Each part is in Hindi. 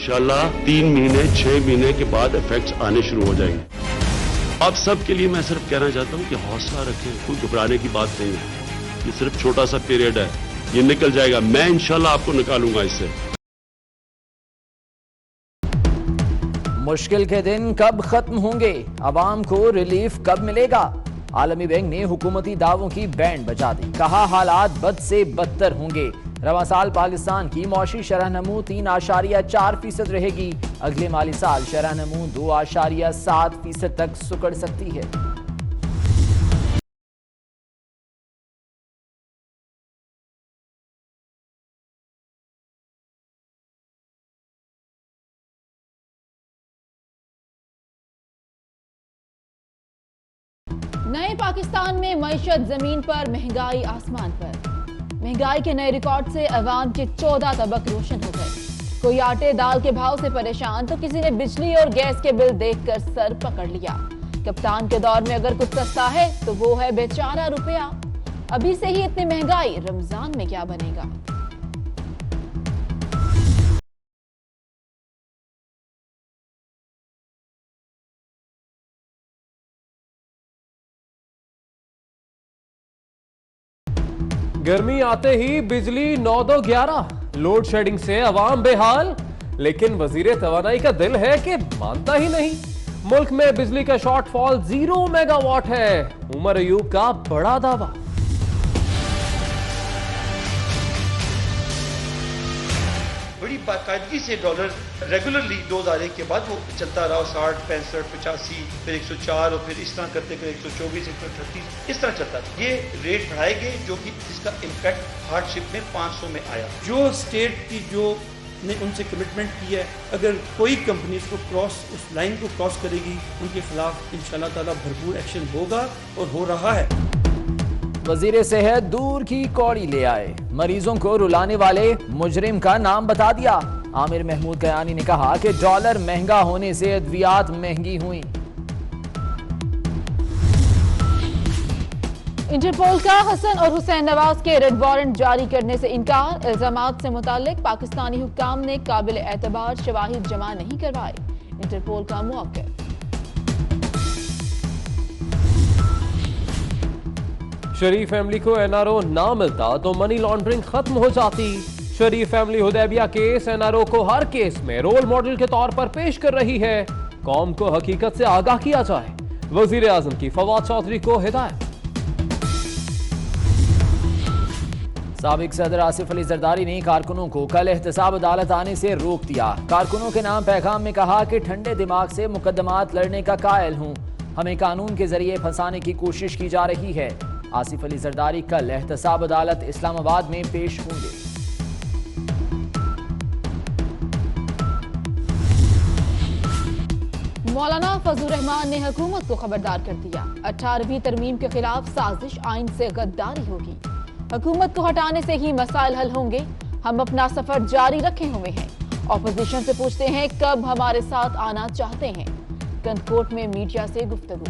इंशाल्लाह 3 महीने 6 महीने के बाद इफेक्ट्स आने शुरू हो जाएंगे। आप सबके लिए मैं सिर्फ कहना चाहता हूं कि हौसला रखें, कोई घबराने की बात नहीं है। ये सिर्फ छोटा सा पीरियड है, ये निकल जाएगा। मैं इंशाल्लाह आपको निकालूंगा इससे। मुश्किल के दिन कब खत्म होंगे, अवाम को रिलीफ कब मिलेगा? आलमी बैंक ने हुकूमती दावों की बैंड बजा दी, कहा हालात बद से बदतर होंगे। रवां साल पाकिस्तान की मौशी शरह-नमू 3.4% रहेगी। अगले माली साल शरह-नमू 2.7% तक सुकड़ सकती है। नए पाकिस्तान में मईशत जमीन पर, महंगाई आसमान पर। महंगाई के नए रिकॉर्ड से अवाम के 14 तबक रोशन हो गए। कोई आटे दाल के भाव से परेशान तो किसी ने बिजली और गैस के बिल देखकर सर पकड़ लिया। कप्तान के दौर में अगर कुछ सस्ता है तो वो है बेचारा रुपया। अभी से ही इतनी महंगाई, रमजान में क्या बनेगा? गर्मी आते ही बिजली 9-2-11, लोड शेडिंग से अवाम बेहाल। लेकिन वजीर तवानाई का दिल है कि मानता ही नहीं। मुल्क में बिजली का शॉर्टफॉल 0 मेगावाट है। उमर अयूब का बड़ा दावा। बड़ी बाकायदगी से डॉलर रेगुलरली 2001 के बाद वो चलता रहा, 60, 65, 85, फिर 104 और फिर इस तरह करते कर 124, 138 इस तरह चलता था। ये रेट बढ़ाए गए जो कि जिसका इम्पैक्ट हार्डशिप में 500 में आया। जो स्टेट की जो ने उनसे कमिटमेंट की है, अगर कोई कंपनी इसको उस लाइन को क्रॉस करेगी, उनके खिलाफ इंशाल्लाह ताला भरपूर एक्शन होगा और हो रहा है। वजीर सेहत दूर की कौड़ी ले आए, मरीजों को रुलाने वाले मुजरिम का नाम बता दिया। आमिर महमूद कयानी ने कहा कि डॉलर महंगा होने से अद्वियात महंगी हुई। इंटरपोल का हसन और हुसैन नवाज के रेड वारंट जारी करने से इनकार। इल्जामात से मुतालिक पाकिस्तानी हुक्काम ने काबिल एतबार शवाहिद जमा नहीं करवाए। इंटरपोल का मौक़िफ़। शरीफ फैमिली को एनआरओ ना मिलता तो मनी लॉन्ड्रिंग खत्म हो जाती। शरीफ फैमिली हुदैबिया केस एनआरओ को हर केस में रोल मॉडल के तौर पर पेश कर रही है। कौम को हकीकत से आगाह किया जाए, वजीर आजम की फवाद चौधरी को हिदायत। साबिक सदर आसिफ अली जरदारी ने कारकुनों को कल एहतसाब अदालत आने से रोक दिया। कारकुनों के नाम पैगाम में कहा कि ठंडे दिमाग से मुकदमात लड़ने का कायल हूं, हमें कानून के जरिए फंसाने की कोशिश की जा रही है। आसिफ अली जरदारी कल एहतसाब अदालत इस्लामाबाद में पेश होंगे। मौलाना फजलुर रहमान ने हुकूमत को खबरदार कर दिया। 18वीं तरमीम के खिलाफ साजिश, आइन से गद्दारी होगी। हुकूमत को हटाने से ही मसाइल हल होंगे। हम अपना सफर जारी रखे हुए हैं। ऑपोजिशन से पूछते हैं कब हमारे साथ आना चाहते हैं। गंदकोट में मीडिया से गुफ्तगू।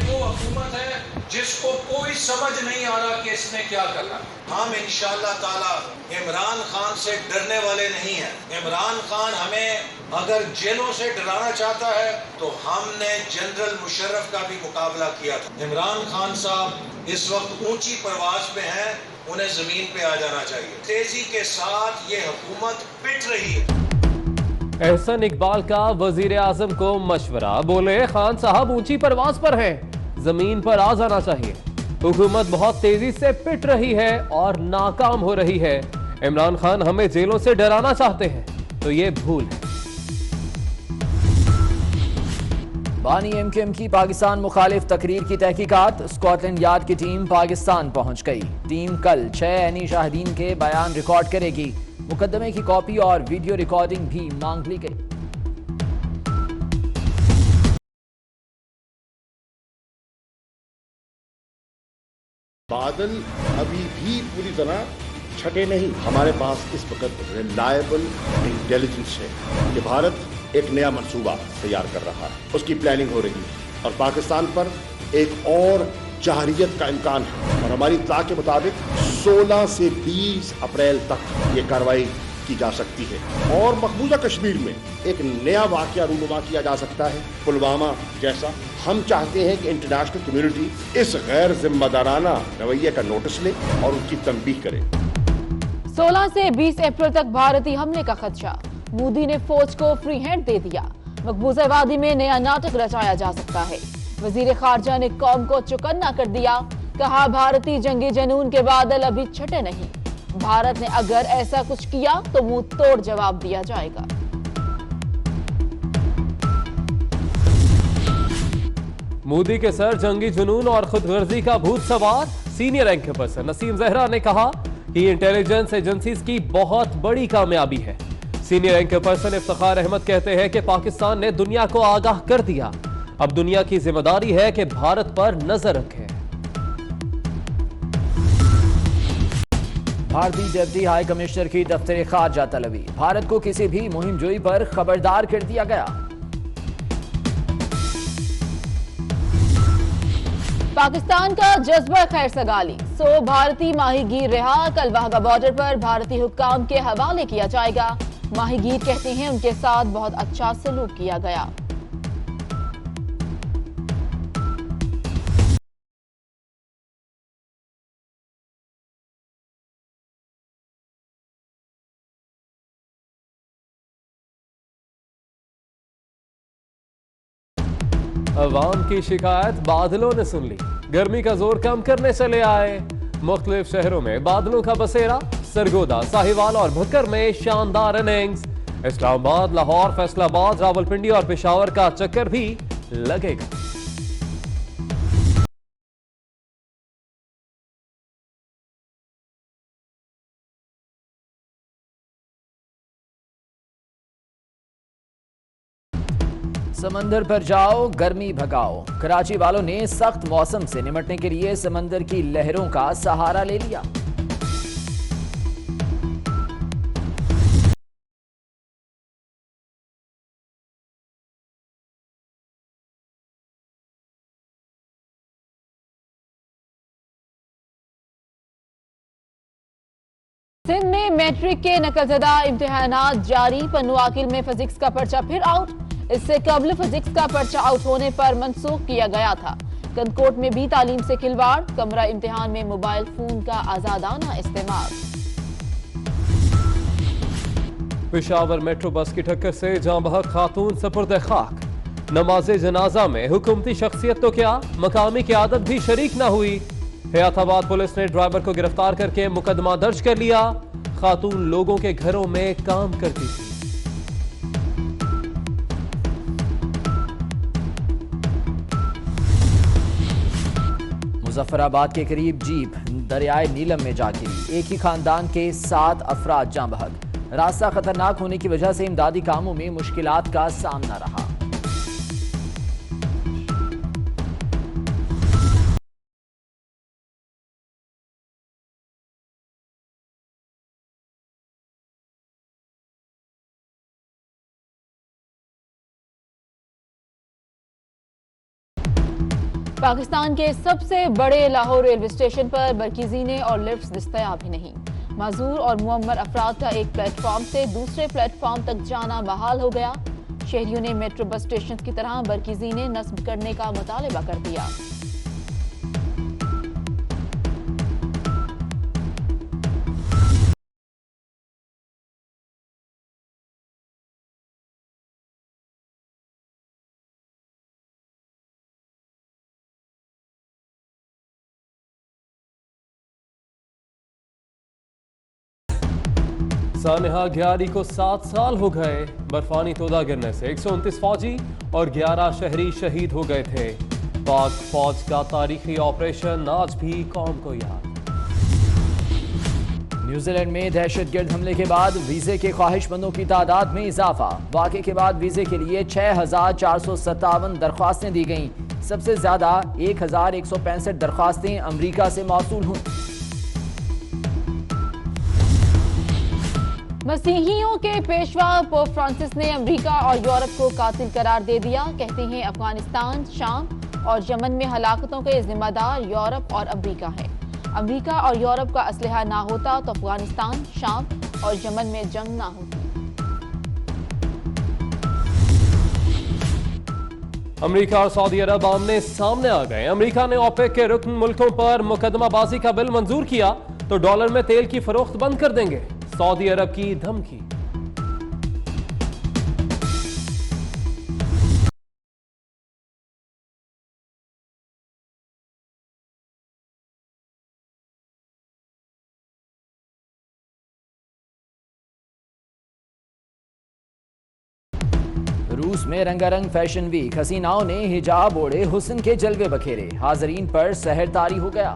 वो हुकूमत है जिसको कोई समझ नहीं आ रहा कि इसने क्या करना। हम इंशाअल्लाह ताला इमरान खान से डरने वाले नहीं हैं। इमरान खान हमें अगर जेलों से डराना चाहता है तो हमने जनरल मुशर्रफ का भी मुकाबला किया था। इमरान खान साहब इस वक्त ऊंची परवाज पे हैं, उन्हें जमीन पे आ जाना चाहिए। तेजी के साथ ये हुकूमत पिट रही है। एहसन इकबाल का वजीर आजम को मशवरा, बोले खान साहब ऊंची परवाज पर हैं, जमीन पर आ जाना चाहिए। हुकूमत बहुत तेजी से पिट रही है और नाकाम हो रही है। इमरान खान हमें जेलों से डराना चाहते हैं तो ये भूल है। बानी एमकेएम की पाकिस्तान मुखालिफ तकरीर की तहकीकात। स्कॉटलैंड यार्ड की टीम पाकिस्तान पहुंच गई। टीम कल 6 ऐनी शाहिदीन के बयान रिकॉर्ड करेगी। मुकदमे की कॉपी और वीडियो रिकॉर्डिंग भी मांग ली गई। बादल अभी भी पूरी तरह छटे नहीं। हमारे पास इस वक्त रिलायबल इंटेलिजेंस है कि भारत एक नया मंसूबा तैयार कर रहा है, उसकी प्लानिंग हो रही है और पाकिस्तान पर एक और जारियत का इम्कान है और हमारी इत्तला के मुताबिक 16 से 20 अप्रैल तक ये कार्रवाई की जा सकती है और मकबूजा कश्मीर में एक नया वाकया रूनुमा किया जा सकता है पुलवामा जैसा। हम चाहते हैं कि इंटरनेशनल कम्युनिटी इस गैर जिम्मेदाराना रवैये का नोटिस ले और उनकी तंबीह करे। 16 से 20 अप्रैल तक भारतीय हमले का खदशा, मोदी ने फौज को फ्री हैंड दे दिया। मकबूजा वादी में नया नाटक रचाया जा सकता है। वजीर खारजा ने कौम को चौकन्ना कर दिया, कहा भारतीय जंगी जनून के बादल अभी छटे नहीं, भारत ने अगर ऐसा कुछ किया तो मुंह तोड़ जवाब दिया जाएगा। मोदी के सर जंगी जुनून और खुदगर्जी का भूत सवार। Senior rank person Naseem Zahra ने कहा कि इंटेलिजेंस एजेंसीज की बहुत बड़ी कामयाबी है। Senior rank person Iftikhar Ahmed कहते हैं कि पाकिस्तान ने दुनिया को आगाह कर दिया, अब दुनिया की जिम्मेदारी है कि भारत पर नजर रखे। भारतीय डिप्टी हाई कमिश्नर की दफ्तर खारजा तलबी, भारत को किसी भी मुहिम जोई पर खबरदार कर दिया गया। पाकिस्तान का जज्बा खैर सगाली, 100 भारतीय माहीगीर रिहा, कल वाघा बॉर्डर पर भारतीय हुक्काम के हवाले किया जाएगा। माहीगीर कहते हैं उनके साथ बहुत अच्छा सलूक किया गया। अवाम की शिकायत बादलों ने सुन ली, गर्मी का जोर कम करने चले आए। मुख्तलिफ शहरों में बादलों का बसेरा, सरगोदा, साहिवाल और भक्कर में शानदार इनिंग्स। इस्लामाबाद, लाहौर, फैसलाबाद, रावलपिंडी और पेशावर का चक्कर भी लगेगा। समंदर पर जाओ, गर्मी भगाओ। कराची वालों ने सख्त मौसम से निपटने के लिए समंदर की लहरों का सहारा ले लिया। सिंध में मैट्रिक के नकलज़दा इम्तिहानात जारी, पन्नुआकिल में फिजिक्स का पर्चा फिर आउट। इससे कबल फिजिक्स का पर्चा आउट होने पर मनसूख किया गया था। कनकोट में भी तालीम से खिलवाड़, कमरा इम्तिहान में मोबाइल फोन का आजादाना इस्तेमाल। पेशावर मेट्रो बस की टक्कर से जाँ बहक खातून सपुर्द खाक। नमाज जनाजा में हुकूमती शख्सियत तो क्या, मकामी क़यादत भी शरीक न हुई। हयाताबाद पुलिस ने ड्राइवर को गिरफ्तार करके मुकदमा दर्ज कर लिया। खातून लोगों के घरों में काम करती थी। मुजफ्फराबाद के करीब जीप दरियाए नीलम में जा गिरी, एक ही खानदान के 7 अफराद जाँ बहक। रास्ता खतरनाक होने की वजह से इमदादी कामों में मुश्किलात का सामना रहा। पाकिस्तान के सबसे बड़े लाहौर रेलवे स्टेशन पर बरकीज़ीने और लिफ्ट्स दस्तयाब ही नहीं। माजूर और मुअम्मर अफराद का एक प्लेटफॉर्म से दूसरे प्लेटफॉर्म तक जाना बहाल हो गया। शहरियों ने मेट्रो बस स्टेशन की तरह बरकीज़ीने नस्ब करने का मुतालबा कर दिया। सानहा ग्यारी को 7 साल हो गए। बर्फानी तोदा गिरने से 129 फौजी और 11 शहरी शहीद हो गए थे। पाक फौज का तारीखी ऑपरेशन आज भी कौम को याद। न्यूजीलैंड में दहशतगर्द हमले के बाद वीजे के ख्वाहिशमंदों की तादाद में इजाफा। वाक़े के बाद वीजे के लिए 6,457 दरख्वास्तें दी गईं। सबसे ज्यादा 1,165 दरख्वास्तें अमरीका से मौसूल हुई। मसीहियों के पेशवा पोप फ्रांसिस ने अमेरिका और यूरोप को कातिल करार दे दिया। कहते हैं अफगानिस्तान, शाम और यमन में हलाकतों के जिम्मेदार यूरोप और अमेरिका है। अमेरिका और यूरोप का असलहा ना होता तो अफगानिस्तान, शाम और यमन में जंग ना होती। अमेरिका और सऊदी अरब आमने सामने आ गए। अमेरिका ने ओपेक के रुकन मुल्कों पर मुकदमाबाजी का बिल मंजूर किया तो डॉलर में तेल की फरोख्त बंद कर देंगे। सऊदी अरब की धमकी। रूस में रंगारंग फैशन वीक, हसीनाओं ने हिजाब ओढ़े हुस्न के जलवे बखेरे, हाजरीन पर सहरतारी हो गया।